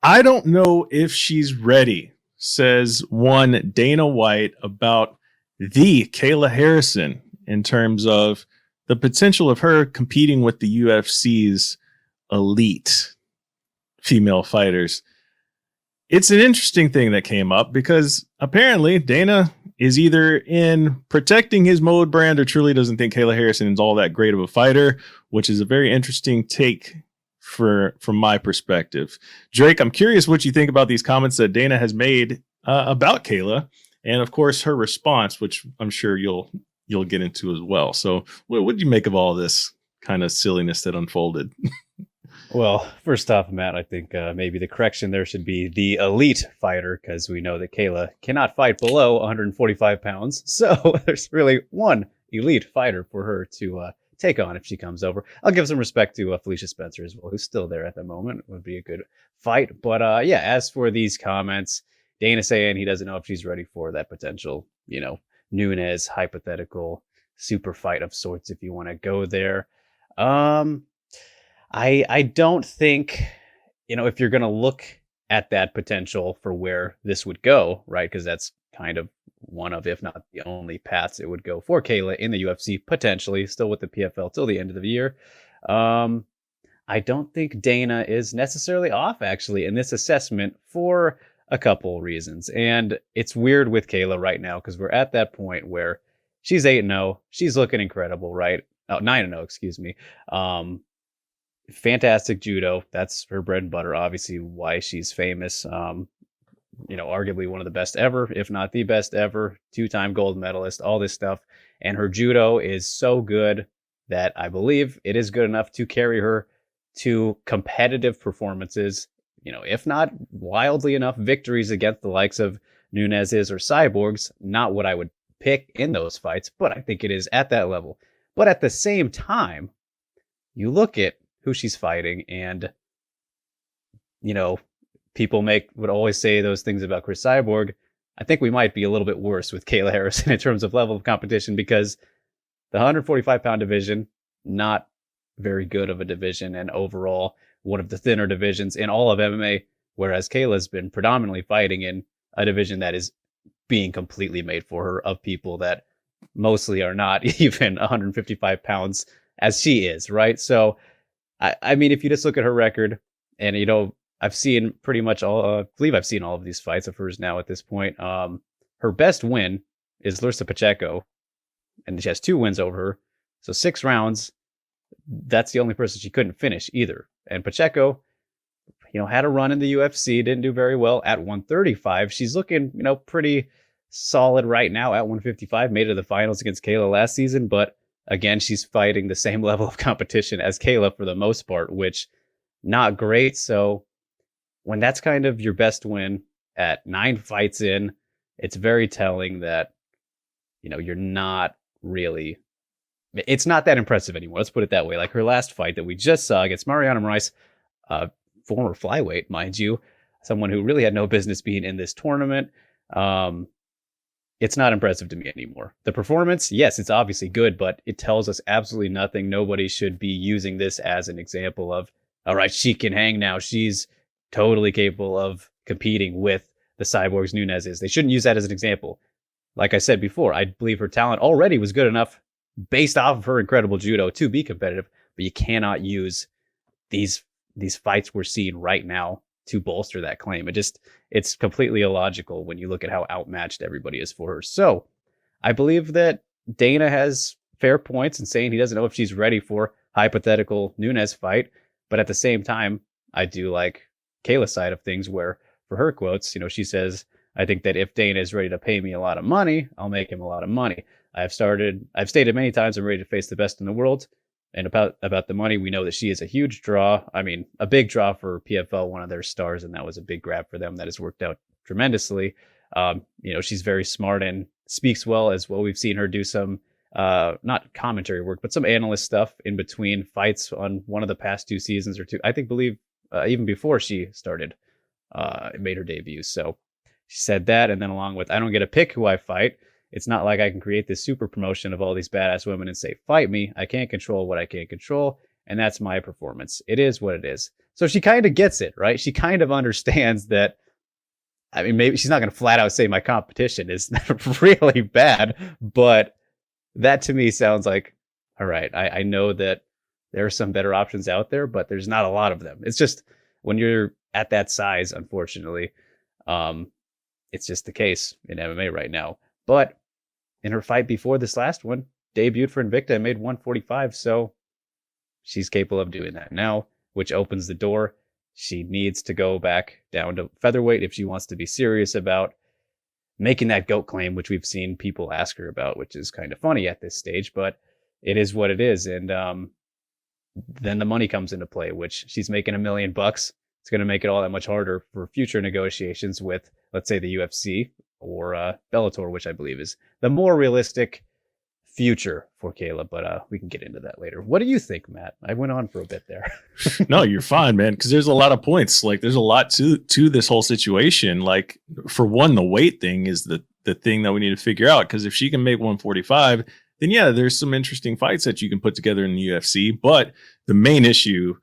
I don't know if she's ready, says one Dana White about the Kayla Harrison in terms of the potential of her competing with the UFC's elite female fighters. It's an interesting thing that came up because apparently Dana is either in protecting his mode brand or truly doesn't think Kayla Harrison is all that great of a fighter, which is a very interesting take from my perspective. Drake, I'm curious what you think about these comments that Dana has made about Kayla, and of course her response, which I'm sure you'll get into as well. So, what do you make of all this kind of silliness that unfolded? Well, first off, Matt, I think maybe the correction there should be the elite fighter, because we know that Kayla cannot fight below 145 pounds. So there's really one elite fighter for her to take on if she comes over. I'll give some respect to Felicia Spencer as well, who's still there at the moment. It would be a good fight. But yeah, as for these comments, Dana saying he doesn't know if she's ready for that potential, Nunes hypothetical super fight of sorts, if you want to go there. Um, I don't think, if you're going to look at that potential for where this would go, right? Because that's kind of one of, if not the only paths it would go for Kayla in the UFC, potentially still with the PFL till the end of the year. Um, I don't think Dana is necessarily off actually in this assessment for a couple reasons. And it's weird with Kayla right now because we're at that point where she's 8-0. She's looking incredible, right? Oh, 9-0, excuse me. Fantastic judo. That's her bread and butter, obviously, why she's famous. Arguably one of the best ever, if not the best ever, 2-time gold medalist, all this stuff. And her judo is so good that I believe it is good enough to carry her to competitive performances, if not wildly enough victories against the likes of Nunez's or Cyborg's. Not what I would pick in those fights, but I think it is at that level. But at the same time, you look at who she's fighting, and people would always say those things about Chris Cyborg. I think we might be a little bit worse with Kayla Harrison in terms of level of competition, because the 145-pound division, not very good of a division, and overall one of the thinner divisions in all of MMA, whereas Kayla's been predominantly fighting in a division that is being completely made for her, of people that mostly are not even 155 pounds as she is, right? So I mean, if you just look at her record, and I've seen pretty much all, I believe I've seen all of these fights of hers now at this point. Her best win is Larissa Pacheco, and she has 2 wins over her. So 6 rounds. That's the only person she couldn't finish either. And Pacheco, had a run in the UFC, didn't do very well at 135. She's looking, pretty solid right now at 155. Made it to the finals against Kayla last season, but again, she's fighting the same level of competition as Kayla for the most part, which not great. So when that's kind of your best win at 9 fights in, it's very telling that, you're not really, it's not that impressive anymore. Let's put it that way. Like her last fight that we just saw against Mariana Moraes, former flyweight, mind you, someone who really had no business being in this tournament. It's not impressive to me anymore. The performance, yes, it's obviously good, but it tells us absolutely nothing. Nobody should be using this as an example of, all right, she can hang now. She's totally capable of competing with the Cyborgs Nunez's. They shouldn't use that as an example. Like I said before, I believe her talent already was good enough based off of her incredible judo to be competitive, but you cannot use these fights we're seeing right now to bolster that claim. It's completely illogical when you look at how outmatched everybody is for her. So I believe that Dana has fair points in saying he doesn't know if she's ready for hypothetical Nunes fight. But at the same time, I do like Kayla's side of things, where for her quotes, she says, I think that if Dana is ready to pay me a lot of money, I'll make him a lot of money. I've stated many times I'm ready to face the best in the world. And about the money, we know that she is a huge draw. I mean, a big draw for PFL, one of their stars, and that was a big grab for them. That has worked out tremendously. She's very smart and speaks well as well. We've seen her do some not commentary work, but some analyst stuff in between fights on one of the past 2 seasons or 2. I believe even before she started, made her debut. So she said that, and then along with, I don't get to pick who I fight. It's not like I can create this super promotion of all these badass women and say, fight me. I can't control what I can't control. and that's my performance. It is what it is. So she kind of gets it, right? She kind of understands that. I mean, maybe she's not going to flat out say my competition is really bad, but that to me sounds like, all right, I know that there are some better options out there, but there's not a lot of them. It's just when you're at that size, unfortunately, it's just the case in MMA right now. But in her fight before this last one, debuted for Invicta and made 145. So she's capable of doing that now, which opens the door. She needs to go back down to featherweight if she wants to be serious about making that GOAT claim, which we've seen people ask her about, which is kind of funny at this stage, but it is what it is. And then the money comes into play, which she's making $1 million. It's going to make it all that much harder for future negotiations with, let's say, the UFC or Bellator, which I believe is the more realistic future for Kayla. But we can get into that later. What do you think, Matt? I went on for a bit there. No, you're fine, man. Because there's a lot of points. Like, there's a lot to this whole situation. Like, for one, the weight thing is the thing that we need to figure out. Because if she can make 145, then yeah, there's some interesting fights that you can put together in the UFC. But the main issue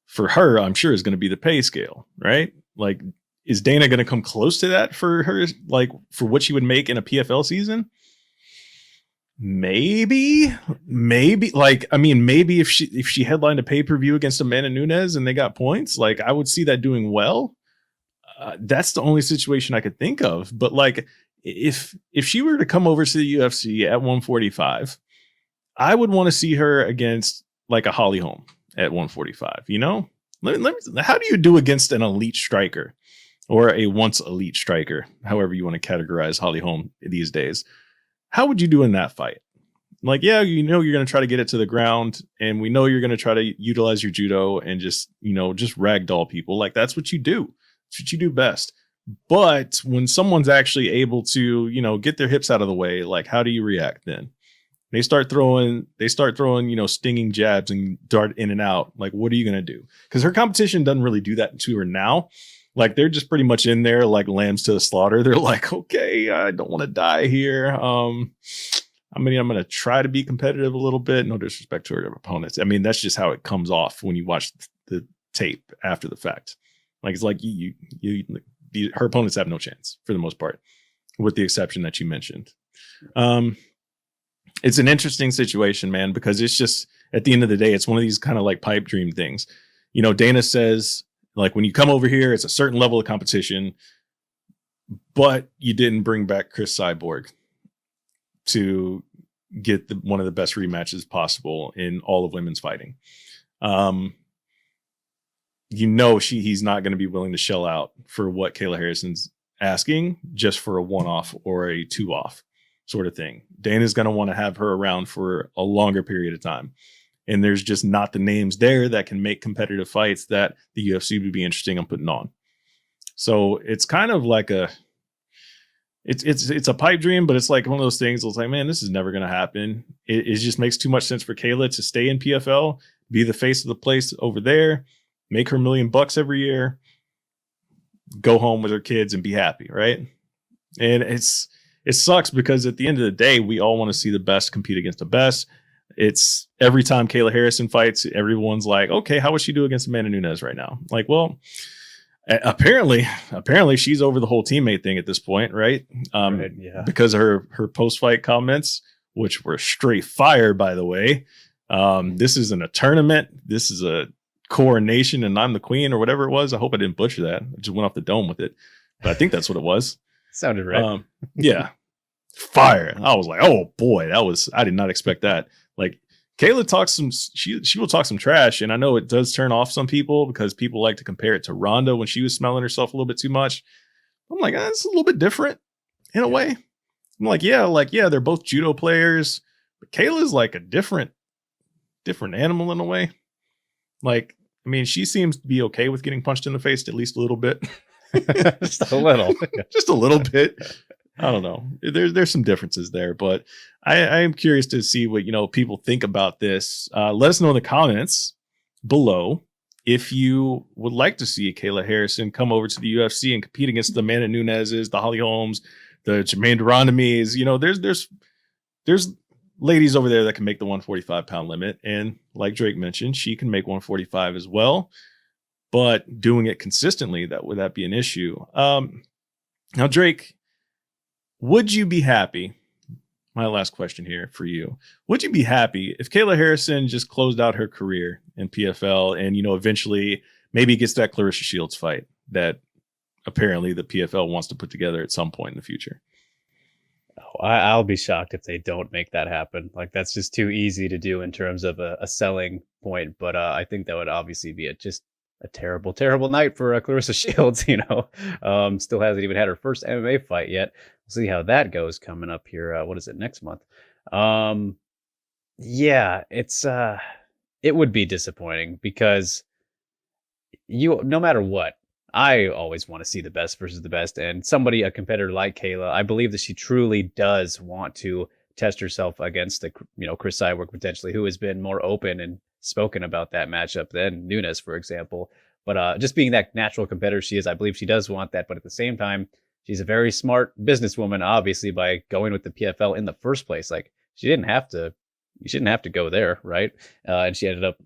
for her, I'm sure, is going to be the pay scale, right? Like, is Dana going to come close to that for her, like, for what she would make in a PFL season? Maybe, like, I mean, maybe if she headlined a pay-per-view against Amanda Nunes and they got points, like, I would see that doing well. That's the only situation I could think of. But like, if she were to come over to the UFC at 145, I would want to see her against like a Holly Holm at 145. You know, how do you do against an elite striker or a once elite striker, however you want to categorize Holly Holm these days? How would you do in that fight? Like, yeah, you know, you're going to try to get it to the ground, and we know you're going to try to utilize your judo and just ragdoll people. Like, that's what you do. It's what you do best. But when someone's actually able to, get their hips out of the way, like, how do you react then? They start throwing, stinging jabs and dart in and out. Like, what are you going to do? Because her competition doesn't really do that to her now. Like, they're just pretty much in there like lambs to the slaughter. They're like, okay, I don't want to die here. I'm going to try to be competitive a little bit. No disrespect to her opponents. I mean, that's just how it comes off when you watch the tape after the fact. Like, it's like her opponents have no chance for the most part, with the exception that you mentioned. It's an interesting situation, man, because it's just, at the end of the day, it's one of these kind of like pipe dream things. Dana says, like, when you come over here, it's a certain level of competition, but you didn't bring back Chris Cyborg to get one of the best rematches possible in all of women's fighting. He's not going to be willing to shell out for what Kayla Harrison's asking just for a one-off or a two-off sort of thing. Dana's going to want to have her around for a longer period of time. And there's just not the names there that can make competitive fights that the UFC would be interesting in putting on. So it's kind of like it's a pipe dream, but it's like one of those things. It's like, man, this is never going to happen. It just makes too much sense for Kayla to stay in PFL, be the face of the place over there, make her $1 million every year, go home with her kids and be happy. Right. And it sucks because at the end of the day, we all want to see the best compete against the best. It's every time Kayla Harrison fights, everyone's like, okay, how would she do against Amanda Nunes right now? Like, well, apparently she's over the whole teammate thing at this point, right? Right, yeah. Because of her post-fight comments, which were straight fire, by the way. This isn't a tournament. This is a coronation and I'm the queen or whatever it was. I hope I didn't butcher that. I just went off the dome with it. But I think that's what it was. Sounded right. Yeah. Fire. I was like, oh boy, I did not expect that. Like, Kayla talks she will talk some trash, and I know it does turn off some people because people like to compare it to Ronda when she was smelling herself a little bit too much. I'm like, it's a little bit different in a way. I'm like, yeah, they're both judo players, but Kayla's like a different animal in a way. Like, I mean, she seems to be okay with getting punched in the face at least a little bit. Just a little. Just a little bit. I don't know. There's some differences there, but I am curious to see what people think about this. Let us know in the comments below if you would like to see Kayla Harrison come over to the UFC and compete against the Amanda Nuneses, the Holly Holmes, the Jermaine Durandemes. There's ladies over there that can make the 145-pound limit. And like Drake mentioned, she can make 145 as well. But doing it consistently, would that be an issue? Now, Drake, would you be happy? My last question here for you. Would you be happy if Kayla Harrison just closed out her career in PFL and, eventually maybe gets that Clarissa Shields fight that apparently the PFL wants to put together at some point in the future? Oh, I'll be shocked if they don't make that happen. Like, that's just too easy to do in terms of a selling point. But I think that would obviously be just a terrible, terrible night for Clarissa Shields. Still hasn't even had her first MMA fight yet. We'll see how that goes coming up here. What is it, next month? Yeah, it would be disappointing because no matter what, I always want to see the best versus the best. And a competitor like Kayla, I believe that she truly does want to test herself against Chris Cyborg potentially, who has been more open and spoken about that matchup than Nunes, for example. But just being that natural competitor she is, I believe she does want that. But at the same time, she's a very smart businesswoman, obviously, by going with the PFL in the first place. Like, you shouldn't have to go there, right? And she ended up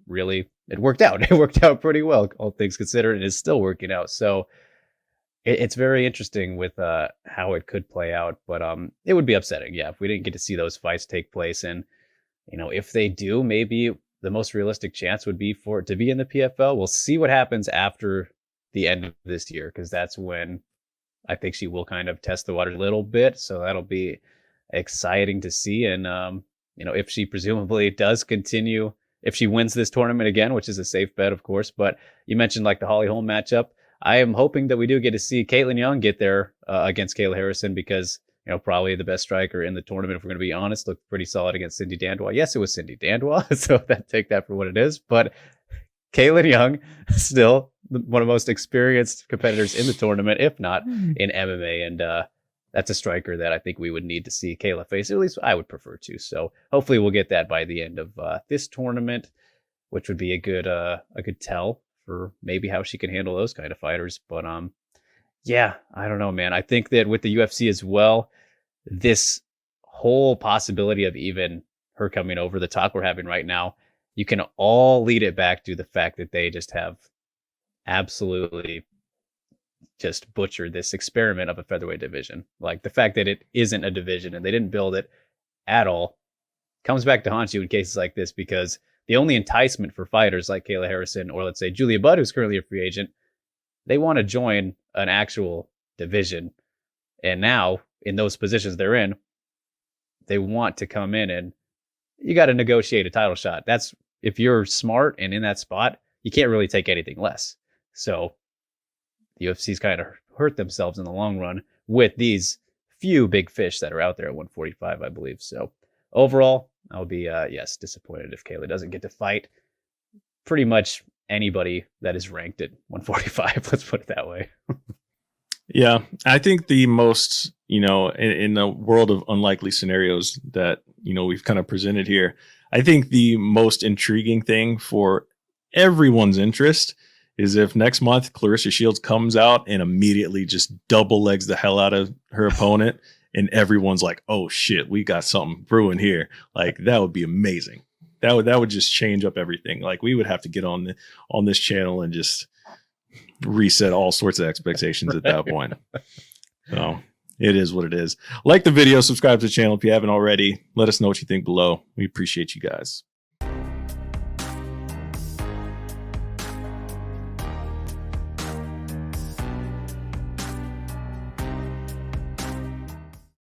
it worked out. It worked out pretty well, all things considered. It is still working out. So it's very interesting with how it could play out. But it would be upsetting, yeah, if we didn't get to see those fights take place. And, if they do, maybe the most realistic chance would be for it to be in the PFL. We'll see what happens after the end of this year, because that's when I think she will kind of test the water a little bit. So that'll be exciting to see. And, if she presumably does continue, if she wins this tournament again, which is a safe bet, of course. But you mentioned like the Holly Holm matchup. I am hoping that we do get to see Caitlin Young get there against Kayla Harrison, because, probably the best striker in the tournament, if we're going to be honest, looked pretty solid against Cindy Dandois. Yes, it was Cindy Dandois, so take that for what it is. But Caitlin Young, still one of the most experienced competitors in the tournament, if not in MMA. And that's a striker that I think we would need to see Kayla face. At least I would prefer to. So hopefully we'll get that by the end of this tournament, which would be a good tell for maybe how she can handle those kind of fighters. But yeah, I don't know, man. I think that with the UFC as well, this whole possibility of even her coming over, the talk we're having right now, you can all lead it back to the fact that they just have absolutely just butchered this experiment of a featherweight division. Like, the fact that it isn't a division and they didn't build it at all comes back to haunt you in cases like this, because the only enticement for fighters like Kayla Harrison, or let's say Julia Budd, who's currently a free agent, they want to join an actual division. And now, in those positions they're in, they want to come in and you got to negotiate a title shot. That's, if you're smart and in that spot, you can't really take anything less. So the UFC's kind of hurt themselves in the long run with these few big fish that are out there at 145, I believe. So overall, I'll be, disappointed if Kayla doesn't get to fight pretty much anybody that is ranked at 145. Let's put it that way. Yeah, I think the most, in the world of unlikely scenarios that, we've kind of presented here, I think the most intriguing thing for everyone's interest is if next month Clarissa Shields comes out and immediately just double legs the hell out of her opponent and everyone's like, oh shit, we got something brewing here. Like, that would be amazing. That would just change up everything. Like, we would have to get on this channel and just reset all sorts of expectations at that point. So it is what it is. Like the video, subscribe to the channel if you haven't already. Let us know what you think below. We appreciate you guys.